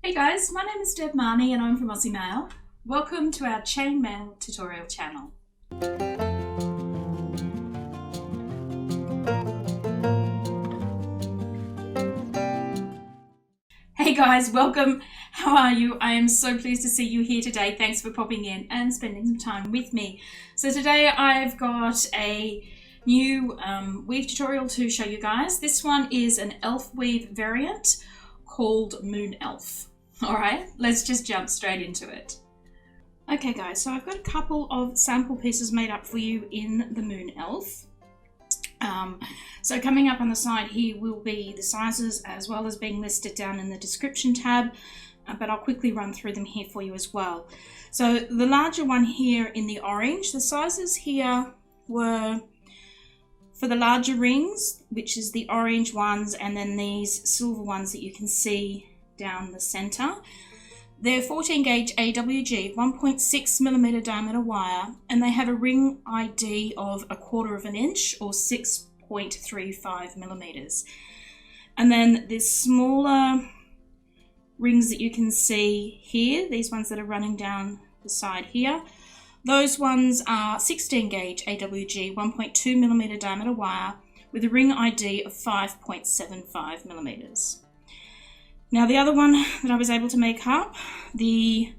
Hey guys, my name is Deb Marnie and I'm from Aussie Maille. Welcome to our chainmail tutorial channel. Hey guys, welcome. How are you? I am so pleased to see you here today. Thanks for popping in and spending some time with me. So today I've got a new weave tutorial to show you guys. This one is an elf weave variant called Moon Elf. All right, let's just jump straight into it. Okay guys, so I've got a couple of sample pieces made up for you in the Moon Elf. So coming up on the side here will be the sizes as well as being listed down in the description tab, but I'll quickly run through them here for you as well. So the larger one here in the orange, the sizes here were for the larger rings, which is the orange ones, and then these silver ones that you can see down the center. They're 14 gauge AWG 1.6mm diameter wire, and they have a ring ID of 1/4 inch or 6.35mm. And then the smaller rings that you can see here, these ones that are running down the side here, those ones are 16 gauge AWG 1.2mm diameter wire with a ring ID of 5.75mm. Now the other one that I was able to make up, the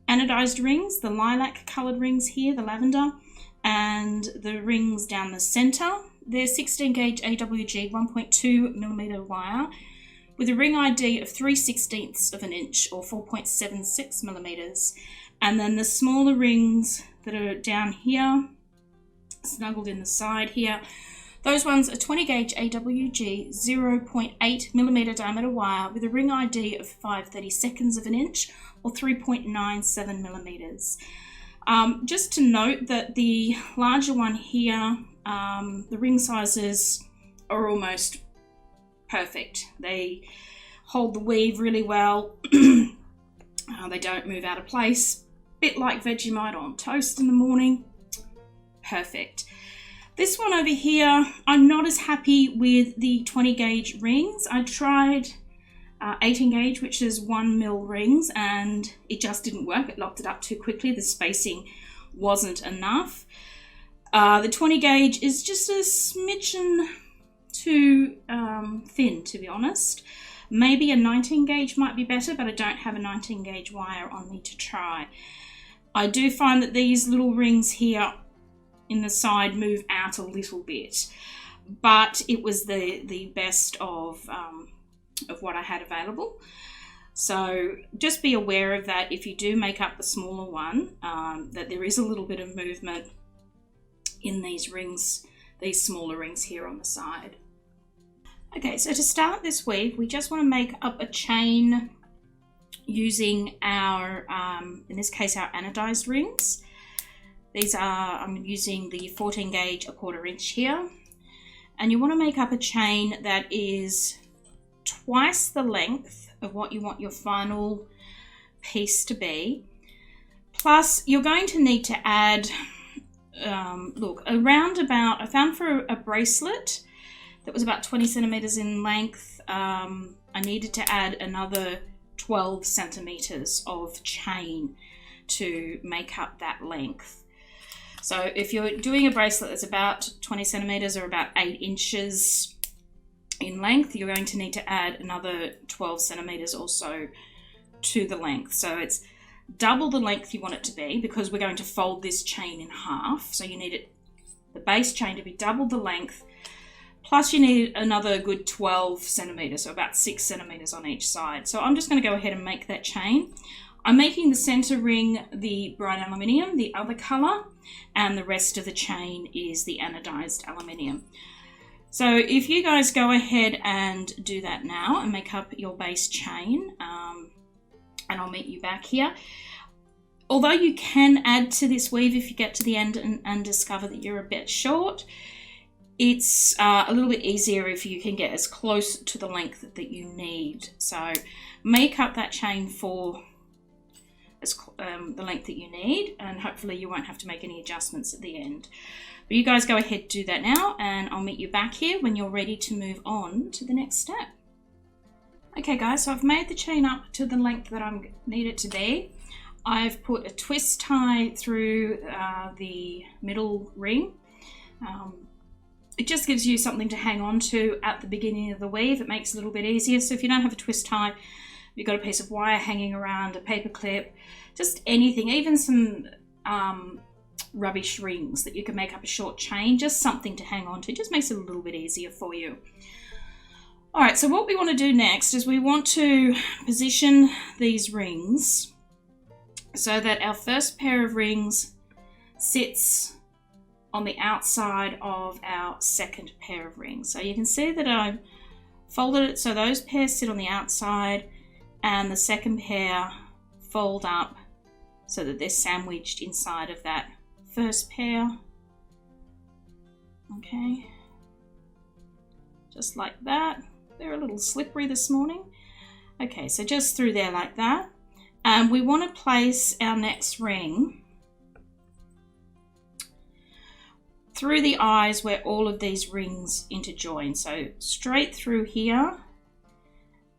anodized rings, the lilac coloured rings here, the lavender, and the rings down the centre, they're 16 gauge AWG 1.2mm wire with a ring ID of 3/16 inch or 4.76mm. And then the smaller rings that are down here, snuggled in the side here, those ones are 20 gauge AWG 0.8mm diameter wire with a ring ID of 5/32 inch or 3.97mm. Just to note that the larger one here, the ring sizes are almost perfect. They hold the weave really well. They don't move out of place. Bit like Vegemite on toast in the morning. Perfect. This one over here, I'm not as happy with the 20 gauge rings. I tried 18 gauge, which is 1mm rings, and it just didn't work. It locked it up too quickly. The spacing wasn't enough. The 20 gauge is just a smidgen too thin, to be honest. Maybe a 19 gauge might be better, but I don't have a 19 gauge wire on me to try. I do find that these little rings here in the side move out a little bit, but it was the best of what I had available. So just be aware of that if you do make up the smaller one, that there is a little bit of movement in these rings, these smaller rings here on the side. Okay, so to start this weave, we just want to make up a chain using our, in this case, our anodized rings. These are, I'm using the 14 gauge 1/4 inch here. And you want to make up a chain that is twice the length of what you want your final piece to be. Plus, you're going to need to add, look, around about, I found for a bracelet that was about 20 centimeters in length, I needed to add another 12 centimeters of chain to make up that length. So if you're doing a bracelet that's about 20 centimeters or about 8 inches in length, you're going to need to add another 12 centimeters or so to the length. So it's double the length you want it to be, because we're going to fold this chain in half. So you need the base chain to be double the length, plus you need another good 12 centimeters, so about 6 centimeters on each side. So I'm just going to go ahead and make that chain. I'm making the center ring the bright aluminium, the other color, and the rest of the chain is the anodized aluminium. So if you guys go ahead and do that now and make up your base chain, and I'll meet you back here. Although you can add to this weave if you get to the end and discover that you're a bit short, it's a little bit easier if you can get as close to the length that you need. So make up that chain for the length that you need, and hopefully you won't have to make any adjustments at the end. But you guys go ahead, do that now, and I'll meet you back here when you're ready to move on to the next step. Okay guys, so I've made the chain up to the length that I need it to be. I've put a twist tie through the middle ring. It just gives you something to hang on to at the beginning of the weave. It makes it a little bit easier. So if you don't have a twist tie, you've got a piece of wire hanging around, a paper clip, just anything, even some rubbish rings that you can make up a short chain, just something to hang on to. It just makes it a little bit easier for you. All right, so what we want to do next is we want to position these rings so that our first pair of rings sits on the outside of our second pair of rings. So you can see that I've folded it so those pairs sit on the outside and the second pair fold up so that they're sandwiched inside of that first pair. Okay, just like that. They're a little slippery this morning. Okay, so just through there like that. And we want to place our next ring through the eyes where all of these rings interjoin. So straight through here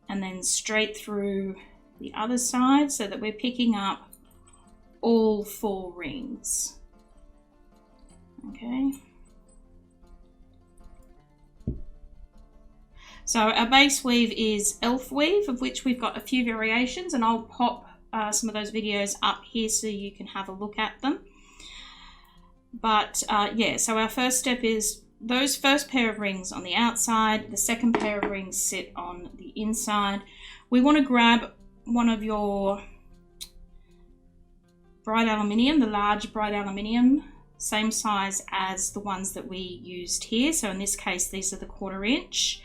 and then straight through the other side so that we're picking up all 4 rings. Okay. So our base weave is elf weave, of which we've got a few variations, and I'll pop some of those videos up here so you can have a look at them. But yeah, so our first step is those first pair of rings on the outside, the second pair of rings sit on the inside. We want to grab one of your bright aluminium, the large bright aluminium, same size as the ones that we used here. So in this case, these are the 1/4 inch.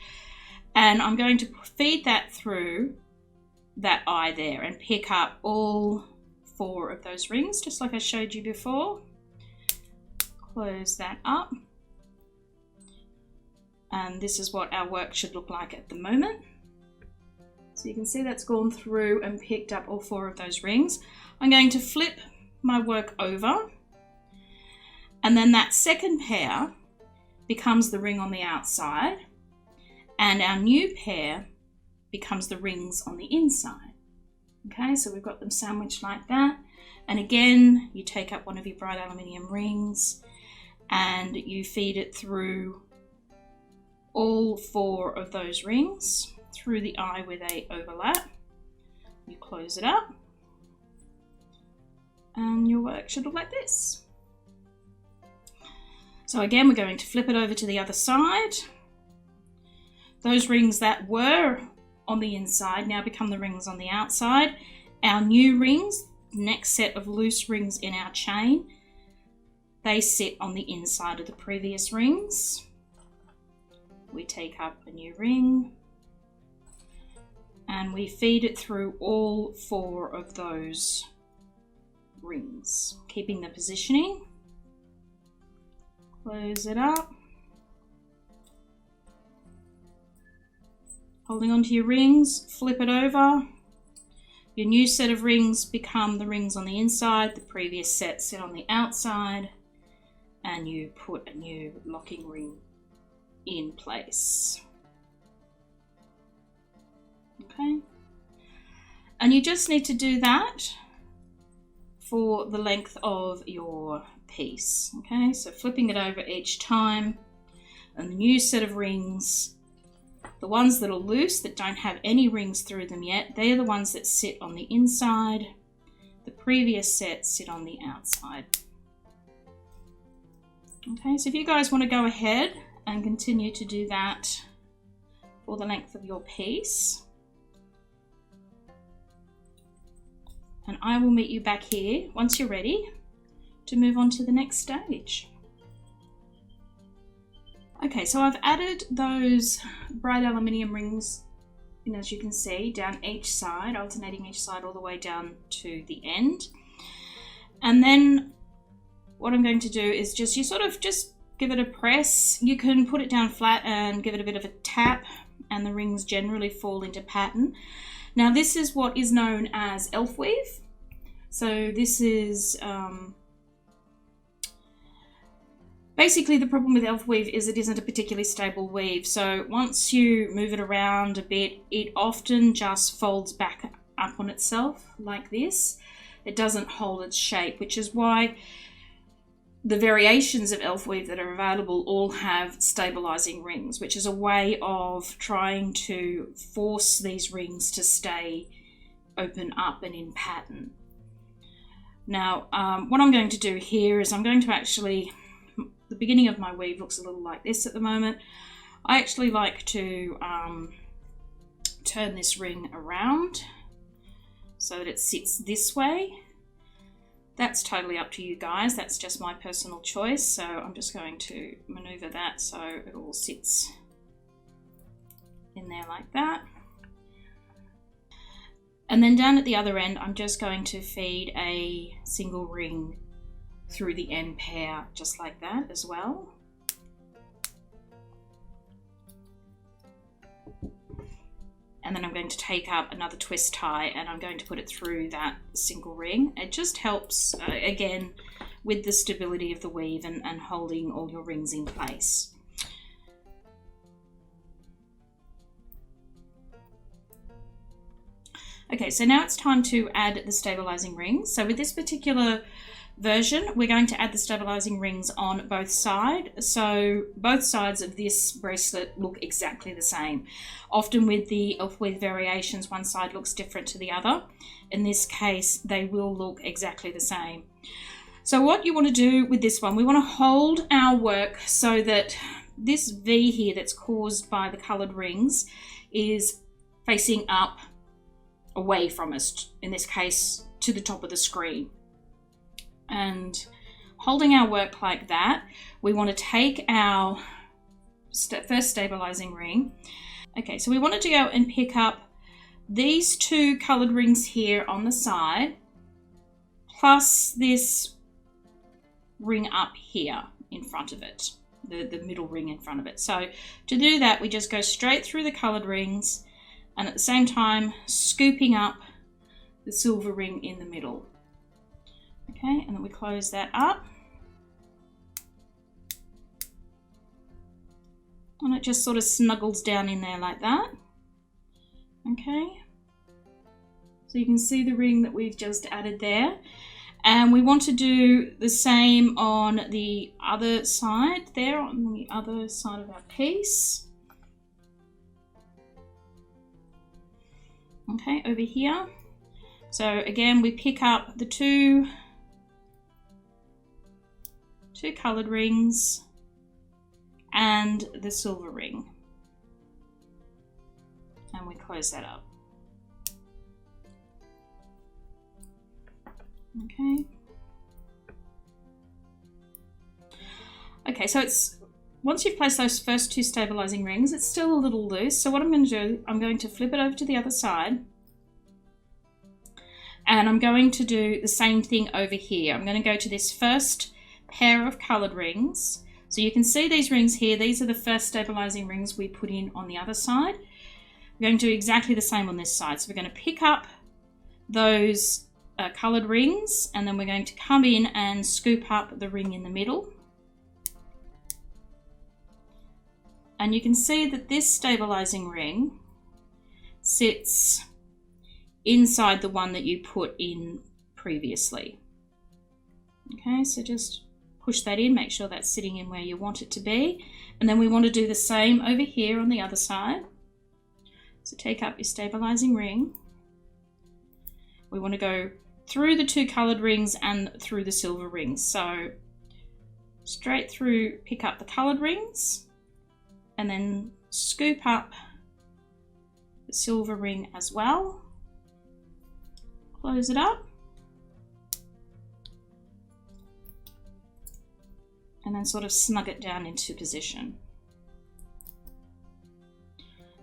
And I'm going to feed that through that eye there and pick up all 4 of those rings, just like I showed you before. Close that up. And this is what our work should look like at the moment. So you can see that's gone through and picked up all 4 of those rings. I'm going to flip my work over, and then that second pair becomes the ring on the outside, and our new pair becomes the rings on the inside. Okay, so we've got them sandwiched like that. And again, you take up one of your bright aluminium rings and you feed it through all 4 of those rings through the eye where they overlap. You close it up and your work should look like this. So again, we're going to flip it over to the other side. Those rings that were on the inside now become the rings on the outside. Our new rings, next set of loose rings in our chain, they sit on the inside of the previous rings. We take up a new ring and we feed it through all 4 of those rings, keeping the positioning. Close it up. Holding onto your rings, flip it over. Your new set of rings become the rings on the inside, the previous set sit on the outside, and you put a new locking ring in place. Okay, and you just need to do that for the length of your piece. Okay, so flipping it over each time, and the new set of rings, the ones that are loose, that don't have any rings through them yet, they are the ones that sit on the inside. The previous set sit on the outside. Okay, so if you guys want to go ahead and continue to do that for the length of your piece, and I will meet you back here once you're ready to move on to the next stage. Okay, so I've added those bright aluminium rings, and as you can see, down each side, alternating each side all the way down to the end. And then what I'm going to do is just give it a press. You can put it down flat and give it a bit of a tap, and the rings generally fall into pattern. Now this is what is known as elf weave. So this is Basically, the problem with elf weave is it isn't a particularly stable weave. So once you move it around a bit, it often just folds back up on itself like this. It doesn't hold its shape, which is why the variations of elf weave that are available all have stabilizing rings, which is a way of trying to force these rings to stay open up and in pattern. Now, what I'm going to do here is I'm going to actually, the beginning of my weave looks a little like this at the moment. I actually like to turn this ring around so that it sits this way. That's totally up to you guys. That's just my personal choice. So I'm just going to maneuver that so it all sits in there like that. And then down at the other end, I'm just going to feed a single ring through the end pair, just like that as well. And then I'm going to take up another twist tie and I'm going to put it through that single ring. It just helps, again, with the stability of the weave and holding all your rings in place. Okay, so now it's time to add the stabilizing rings. So with this particular version, we're going to add the stabilizing rings on both sides. So both sides of this bracelet look exactly the same. Often with the elf weave variations, one side looks different to the other. In this case, they will look exactly the same. So what you want to do with this one, we want to hold our work so that this V here that's caused by the colored rings is facing up away from us, in this case to the top of the screen. And holding our work like that, we want to take our first stabilizing ring. Okay, so we wanted to go and pick up these two colored rings here on the side, plus this ring up here in front of it, the middle ring in front of it. So to do that, we just go straight through the colored rings and at the same time scooping up the silver ring in the middle. Okay, and then we close that up. And it just sort of snuggles down in there like that. Okay. So you can see the ring that we've just added there. And we want to do the same on the other side there, on the other side of our piece. Okay, over here. So again, we pick up the two colored rings and the silver ring, and we close that up. Okay, so it's, once you've placed those first two stabilizing rings, it's still a little loose. So what I'm going to do, I'm going to flip it over to the other side. And I'm going to do the same thing over here. I'm going to go to this first pair of colored rings. So you can see these rings here. These are the first stabilizing rings we put in on the other side. We're going to do exactly the same on this side. So we're going to pick up those colored rings, and then we're going to come in and scoop up the ring in the middle. And you can see that this stabilizing ring sits inside the one that you put in previously. Okay, so just push that in, make sure that's sitting in where you want it to be. And then we want to do the same over here on the other side. So take up your stabilizing ring. We want to go through the two colored rings and through the silver rings. So straight through, pick up the colored rings, and then scoop up the silver ring as well. Close it up. And then sort of snug it down into position.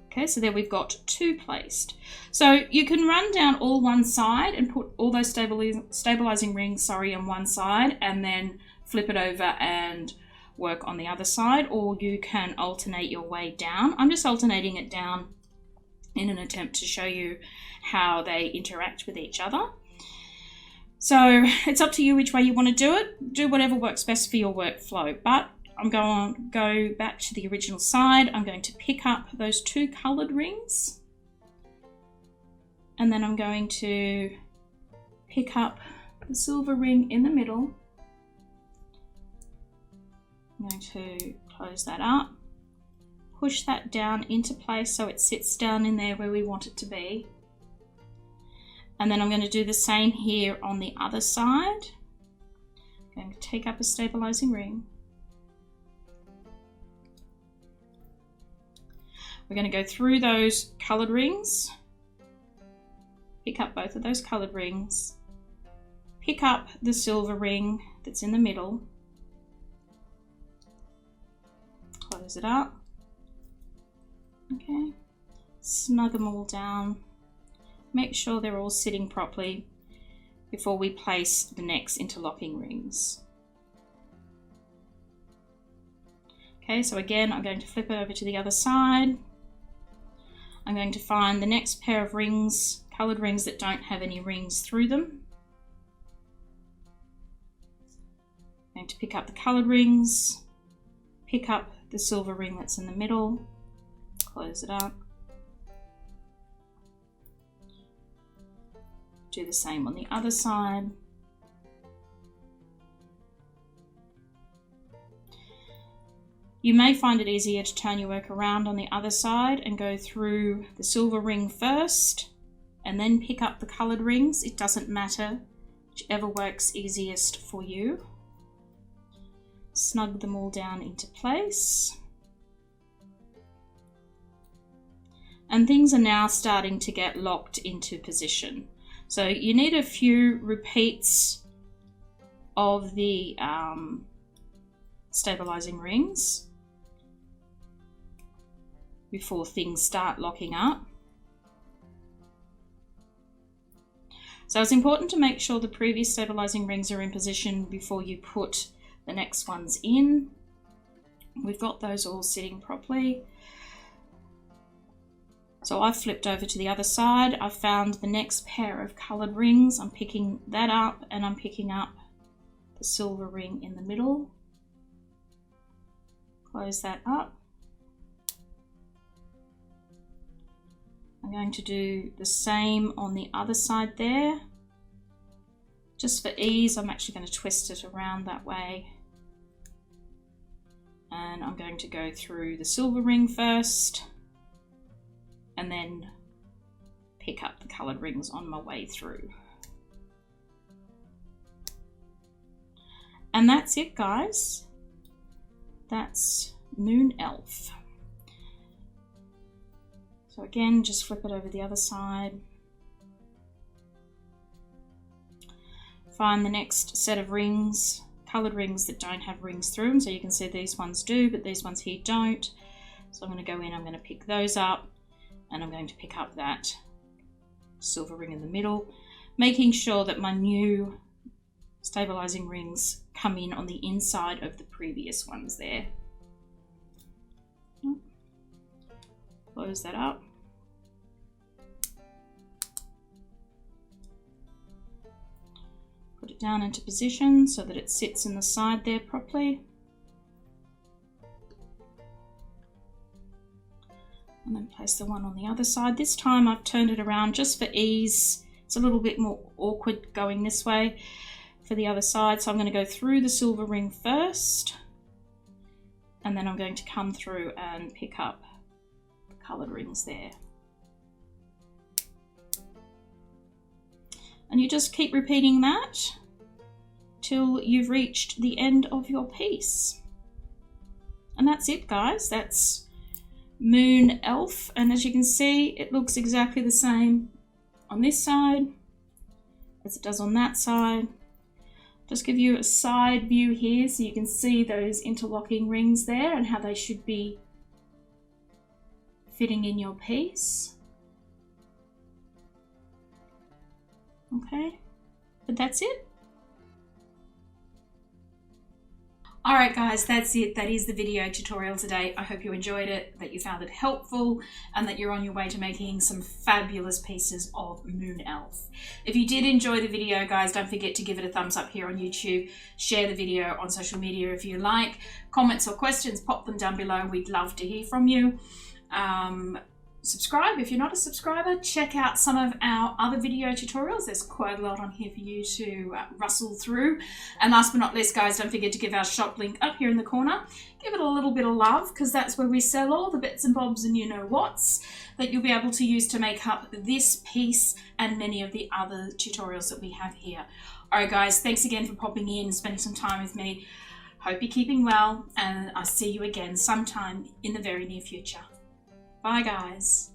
Okay, so there we've got two placed. So you can run down all one side and put all those stabilizing rings, on one side, and then flip it over and work on the other side, or you can alternate your way down. I'm just alternating it down in an attempt to show you how they interact with each other. So it's up to you which way you want to do it. Do whatever works best for your workflow, but I'm going to go back to the original side. I'm going to pick up those 2 coloured rings, and then I'm going to pick up the silver ring in the middle. I'm going to close that up, push that down into place so it sits down in there where we want it to be. And then I'm going to do the same here on the other side. I'm going to take up a stabilizing ring. We're going to go through those coloured rings, pick up both of those coloured rings, pick up the silver ring that's in the middle, close it up, okay, snug them all down, make sure they're all sitting properly before we place the next interlocking rings. Okay, so again, I'm going to flip it over to the other side. I'm going to find the next pair of rings, coloured rings that don't have any rings through them. I'm going to pick up the coloured rings, pick up the silver ring that's in the middle, close it up. Do the same on the other side. You may find it easier to turn your work around on the other side and go through the silver ring first and then pick up the coloured rings. It doesn't matter, whichever works easiest for you. Snug them all down into place. And things are now starting to get locked into position. So you need a few repeats of the stabilizing rings before things start locking up. So it's important to make sure the previous stabilizing rings are in position before you put the next ones in. We've got those all sitting properly. So I've flipped over to the other side. I've found the next pair of coloured rings. I'm picking that up and I'm picking up the silver ring in the middle. Close that up. I'm going to do the same on the other side there. Just for ease, I'm actually going to twist it around that way. And I'm going to go through the silver ring first and then pick up the coloured rings on my way through. And that's it, guys. That's Moon Elf. So again, just flip it over the other side. Find the next set of rings, coloured rings that don't have rings through them. So you can see these ones do, but these ones here don't. So I'm going to go in, I'm going to pick those up, and I'm going to pick up that silver ring in the middle, making sure that my new stabilizing rings come in on the inside of the previous ones there. Close that up. Put it down into position so that it sits in the side there properly. And then place the one on the other side. This time I've turned it around just for ease. It's a little bit more awkward going this way for the other side. So I'm going to go through the silver ring first, and then I'm going to come through and pick up the coloured rings there. And you just keep repeating that till you've reached the end of your piece. And that's it, guys. That's Moon Elf. And as you can see, it looks exactly the same on this side as it does on that side. Just give you a side view here so you can see those interlocking rings there and how they should be fitting in your piece. Okay, but that's it. Alright guys, that's it. That is the video tutorial today. I hope you enjoyed it, that you found it helpful, and that you're on your way to making some fabulous pieces of Moon Elf. If you did enjoy the video, guys, don't forget to give it a thumbs up here on YouTube. Share the video on social media if you like. Comments or questions, pop them down below. We'd love to hear from you. Subscribe if you're not a subscriber. Check out some of our other video tutorials. There's quite a lot on here for you to rustle through. And last but not least, guys, don't forget to give our shop link up here in the corner. Give it a little bit of love, because that's where we sell all the bits and bobs and you know whats that you'll be able to use to make up this piece and many of the other tutorials that we have here. All right, guys, thanks again for popping in and spending some time with me. Hope you're keeping well, and I'll see you again sometime in the very near future. Bye, guys.